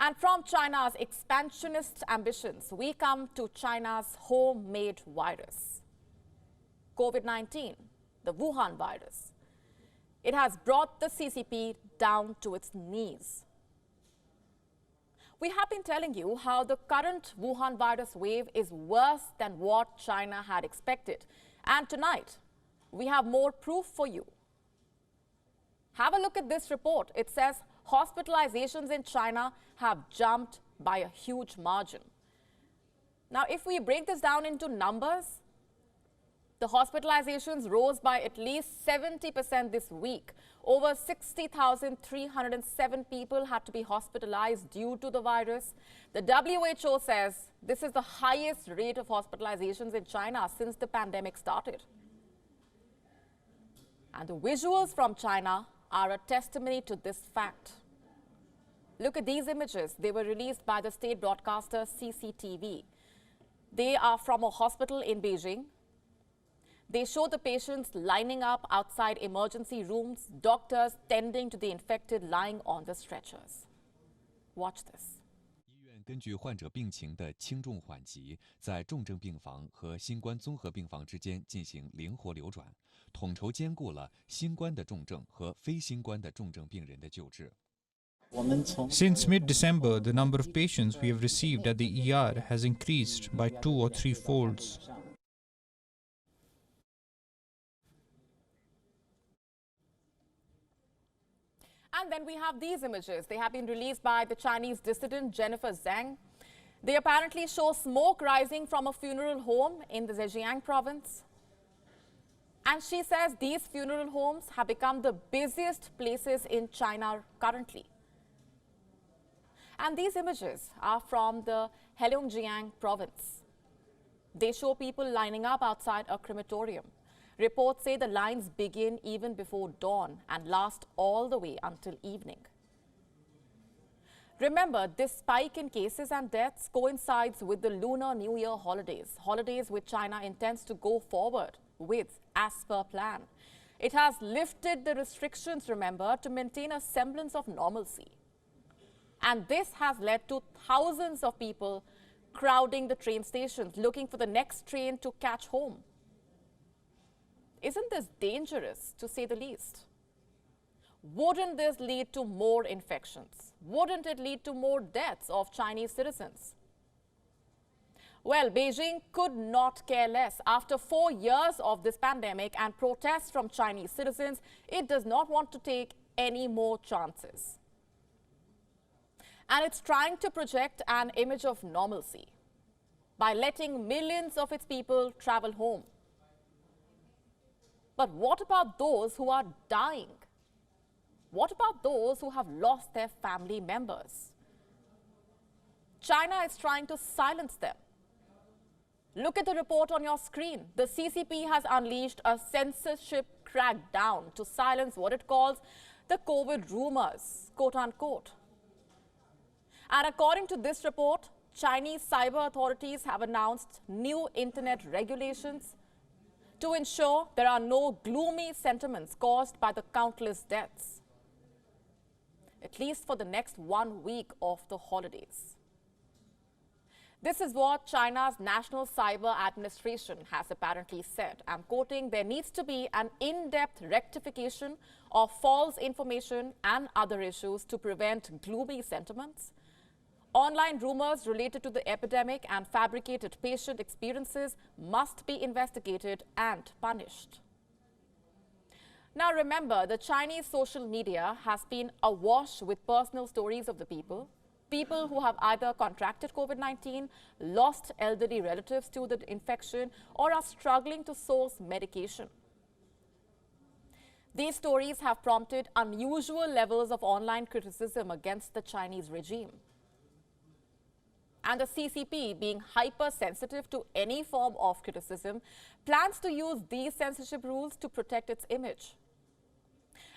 And from China's expansionist ambitions, we come to China's homemade virus. COVID-19, the Wuhan virus. It has brought the CCP down to its knees. We have been telling you how the current Wuhan virus wave is worse than what China had expected. And tonight, we have more proof for you. Have a look at this report. It says hospitalizations in China have jumped by a huge margin. Now, if we break this down into numbers, the hospitalizations rose by at least 70% this week. Over 60,307 people had to be hospitalized due to the virus. The WHO says this is the highest rate of hospitalizations in China since the pandemic started. And the visuals from China are a testimony to this fact. Look at these images. They were released by the state broadcaster CCTV. They are from a hospital in Beijing. They show the patients lining up outside emergency rooms, doctors tending to the infected lying on the stretchers. Watch this. 医院根据患者病情的轻重缓急，在重症病房和新冠综合病房之间进行灵活流转，统筹兼顾了新冠的重症和非新冠的重症病人的救治。 Since mid-December, the number of patients we have received at the ER has increased by 2 or 3 folds. And then we have these images. They have been released by the Chinese dissident Jennifer Zhang. They apparently show smoke rising from a funeral home in the Zhejiang province. And she says these funeral homes have become the busiest places in China currently. And these images are from the Heilongjiang province. They show people lining up outside a crematorium. Reports say the lines begin even before dawn and last all the way until evening. Remember, this spike in cases and deaths coincides with the Lunar New Year holidays, holidays which China intends to go forward with as per plan. It has lifted the restrictions, remember, to maintain a semblance of normalcy. And this has led to thousands of people crowding the train stations, looking for the next train to catch home. Isn't this dangerous, to say the least? Wouldn't this lead to more infections? Wouldn't it lead to more deaths of Chinese citizens? Well, Beijing could not care less. After 4 years of this pandemic and protests from Chinese citizens, it does not want to take any more chances. And it's trying to project an image of normalcy by letting millions of its people travel home. But what about those who are dying? What about those who have lost their family members? China is trying to silence them. Look at the report on your screen. The CCP has unleashed a censorship crackdown to silence what it calls the COVID rumors, quote unquote. And according to this report, Chinese cyber authorities have announced new internet regulations to ensure there are no gloomy sentiments caused by the countless deaths, at least for the next 1 week of the holidays. This is what China's National Cyber Administration has apparently said. I'm quoting, there needs to be an in-depth rectification of false information and other issues to prevent gloomy sentiments. Online rumors related to the epidemic and fabricated patient experiences must be investigated and punished. Now remember, the Chinese social media has been awash with personal stories of the people who have either contracted COVID-19, lost elderly relatives to the infection, or are struggling to source medication. These stories have prompted unusual levels of online criticism against the Chinese regime. And the CCP, being hypersensitive to any form of criticism, plans to use these censorship rules to protect its image.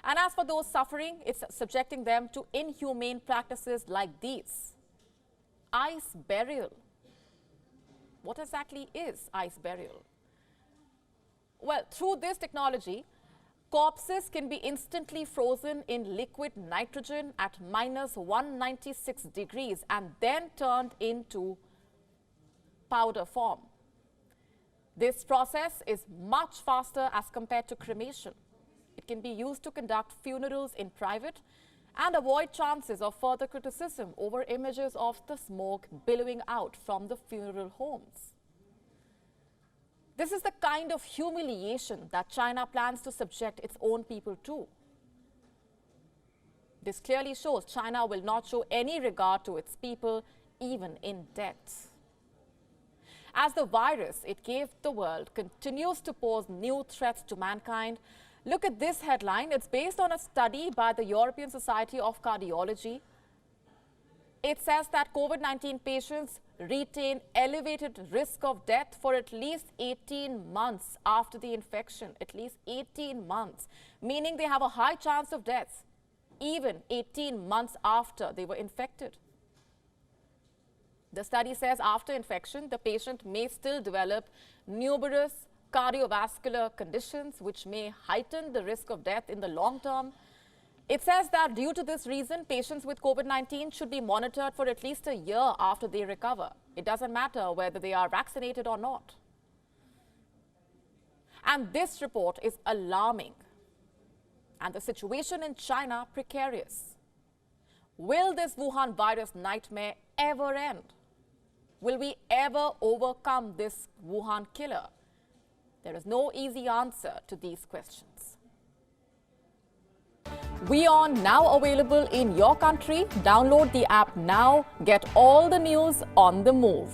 And as for those suffering, it's subjecting them to inhumane practices like these. Ice burial. What exactly is ice burial? Well, through this technology, corpses can be instantly frozen in liquid nitrogen at minus 196 degrees and then turned into powder form. This process is much faster as compared to cremation. It can be used to conduct funerals in private and avoid chances of further criticism over images of the smoke billowing out from the funeral homes. This is the kind of humiliation that China plans to subject its own people to. This clearly shows China will not show any regard to its people, even in death. As the virus it gave the world continues to pose new threats to mankind, look at this headline. It's based on a study by the European Society of Cardiology. It says that COVID-19 patients retain elevated risk of death for at least 18 months after the infection. At least 18 months, meaning they have a high chance of death, even 18 months after they were infected. The study says after infection, the patient may still develop numerous cardiovascular conditions which may heighten the risk of death in the long term. It says that due to this reason, patients with COVID-19 should be monitored for at least a year after they recover. It doesn't matter whether they are vaccinated or not. And this report is alarming, and the situation in China precarious. Will this Wuhan virus nightmare ever end? Will we ever overcome this Wuhan killer? There is no easy answer to these questions. WION now available in your country. Download the app now. Get all the news on the move.